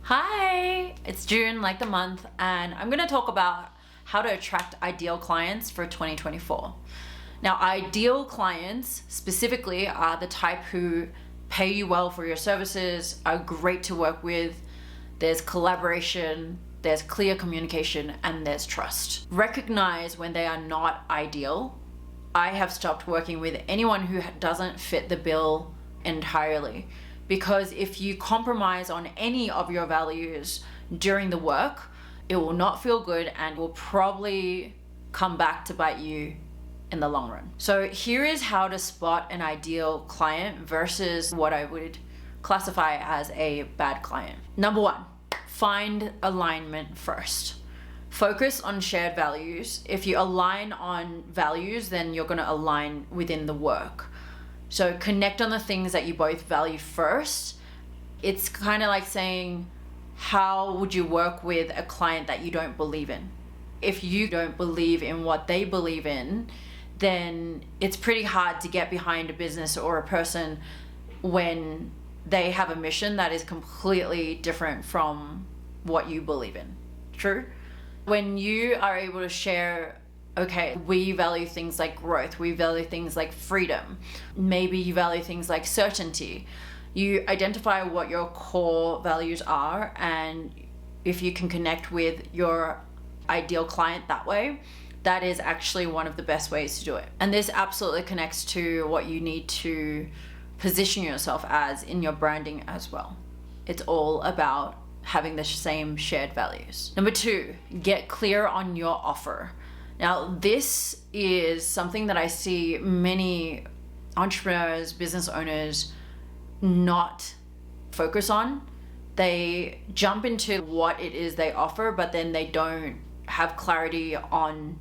Hi, it's June, like the month, and I'm going to talk about how to attract ideal clients for 2024. Now, ideal clients specifically are the type who pay you well for your services, are great to work with, there's collaboration, there's clear communication, and there's trust. Recognize when they are not ideal. I have stopped working with anyone who doesn't fit the bill entirely, because if you compromise on any of your values during the work, it will not feel good and will probably come back to bite you in the long run. So here is how to spot an ideal client versus what I would classify as a bad client. Number one, find alignment first. Focus on shared values. If you align on values, then you're going to align within the work. So connect on the things that you both value first. It's kind of like saying, how would you work with a client that you don't believe in? If you don't believe in what they believe in, then it's pretty hard to get behind a business or a person when they have a mission that is completely different from what you believe in. True? When you are able to share, okay, we value things like growth, we value things like freedom, maybe you value things like certainty. You identify what your core values are, and if you can connect with your ideal client that way, that is actually one of the best ways to do it. And this absolutely connects to what you need to position yourself as in your branding as well. It's all about having the same shared values. Number two, get clear on your offer. Now, this is something that I see many entrepreneurs, business owners not focus on. They jump into what it is they offer, but then they don't have clarity on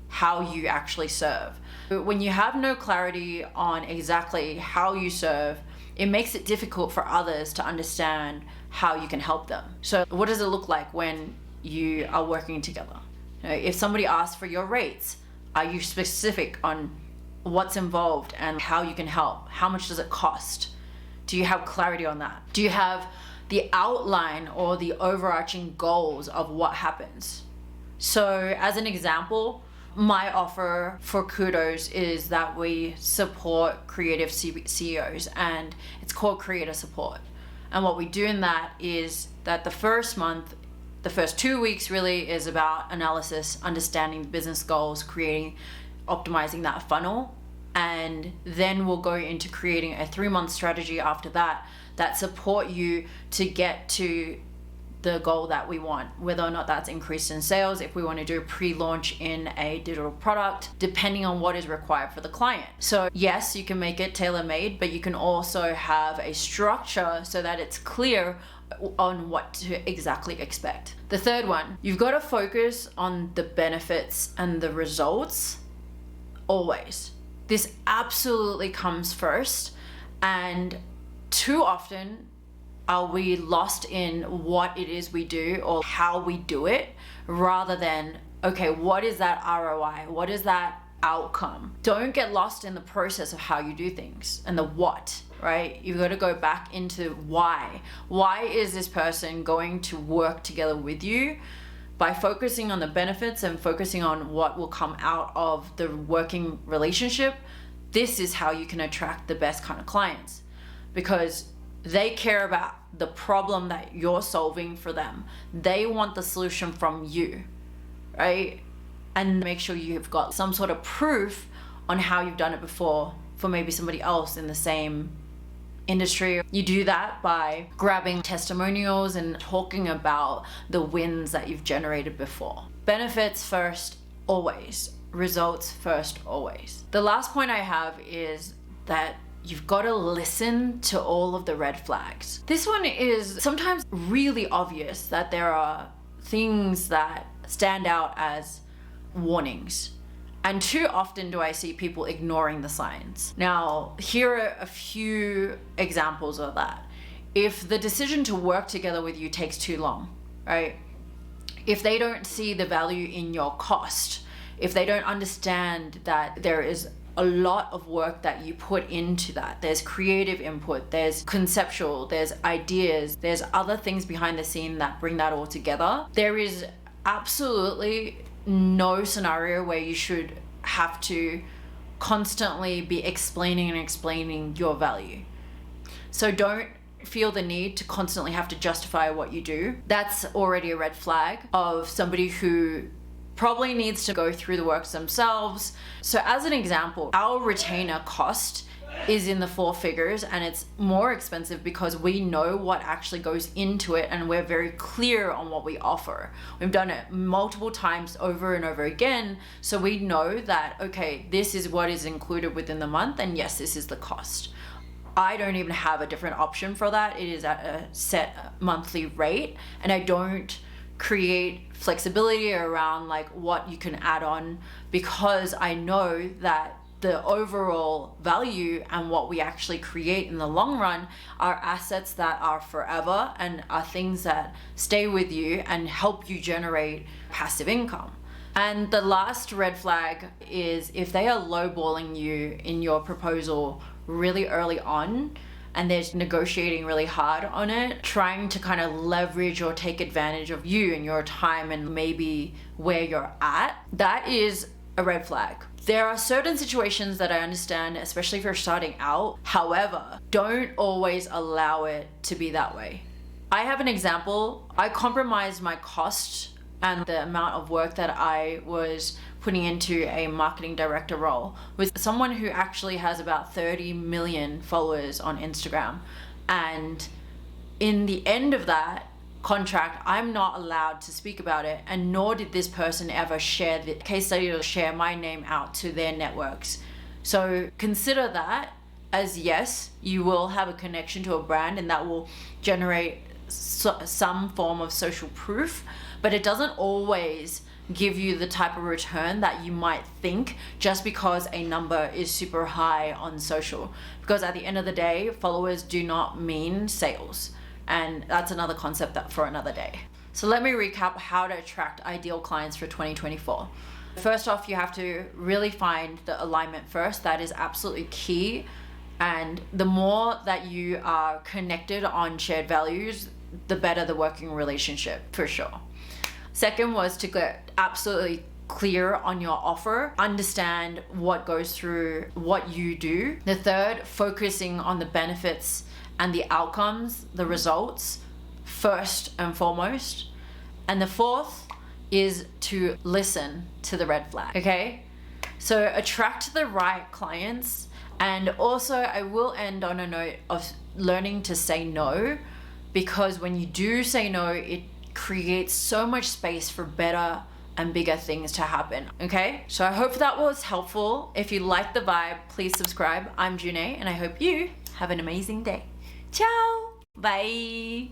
how you actually serve. When you have no clarity on exactly how you serve, it makes it difficult for others to understand how you can help them. So what does it look like when you are working together? If somebody asks for your rates, are you specific on what's involved and how you can help? How much does it cost? Do you have clarity on that? Do you have the outline or the overarching goals of what happens? So as an example, my offer for Kudos is that we support creative CEOs, and it's called Creator Support. And what we do in that is that the first 2 weeks really is about analysis, understanding business goals, optimizing that funnel. And then we'll go into creating a 3-month strategy after that support you to get to the goal that we want, whether or not that's increased in sales, if we want to do a pre-launch in a digital product, depending on what is required for the client. So yes, you can make it tailor-made, but you can also have a structure so that it's clear on what to exactly expect. The third one, you've got to focus on the benefits and the results always. This absolutely comes first, and too often are we lost in what it is we do or how we do it, rather than, okay, what is that ROI? What is that outcome? Don't get lost in the process of how you do things and the what, right? You've got to go back into why. Why is this person going to work together with you? By focusing on the benefits and focusing on what will come out of the working relationship, this is how you can attract the best kind of clients, because they care about the problem that you're solving for them. They want the solution from you, right? And make sure you've got some sort of proof on how you've done it before for maybe somebody else in the same industry. You do that by grabbing testimonials and talking about the wins that you've generated before. Benefits first, always. Results first, always. The last point I have is that you've got to listen to all of the red flags. This one is sometimes really obvious that there are things that stand out as warnings. And too often do I see people ignoring the signs. Now, here are a few examples of that. If the decision to work together with you takes too long, right? If they don't see the value in your cost, if they don't understand that there is a lot of work that you put into that. There's creative input, there's conceptual, there's ideas, there's other things behind the scene that bring that all together. There is absolutely no scenario where you should have to constantly be explaining your value. So don't feel the need to constantly have to justify what you do. That's already a red flag of somebody who probably needs to go through the works themselves. So as an example, our retainer cost is in the 4 figures, and it's more expensive because we know what actually goes into it and we're very clear on what we offer. We've done it multiple times over and over again, so we know that, okay, this is what is included within the month, and yes, this is the cost. I don't even have a different option for that. It is at a set monthly rate, and I don't create flexibility around like what you can add on, because I know that the overall value and what we actually create in the long run are assets that are forever and are things that stay with you and help you generate passive income. And the last red flag is if they are lowballing you in your proposal really early on, and they're negotiating really hard on it, trying to kind of leverage or take advantage of you and your time and maybe where you're at, that is a red flag. There are certain situations that I understand, especially if you're starting out. However, don't always allow it to be that way. I have an example. I compromised my cost and the amount of work that I was putting into a marketing director role with someone who actually has about 30 million followers on Instagram. And in the end of that contract, I'm not allowed to speak about it, and nor did this person ever share the case study or share my name out to their networks. So consider that as, yes, you will have a connection to a brand and that will generate some form of social proof, but it doesn't always give you the type of return that you might think just because a number is super high on social. Because at the end of the day, followers do not mean sales. And that's another concept that for another day. So let me recap how to attract ideal clients for 2024. First off, you have to really find the alignment first. That is absolutely key. And the more that you are connected on shared values, the better the working relationship, for sure. Second was to get absolutely clear on your offer, understand what goes through what you do. The third, focusing on the benefits and the outcomes, the results, first and foremost. And the fourth is to listen to the red flag, okay? So attract the right clients. And also I will end on a note of learning to say no, because when you do say no, it creates so much space for better and bigger things to happen, okay? So I hope that was helpful. If you like the vibe, please subscribe. I'm JuneAye, and I hope you have an amazing day. Ciao! Bye!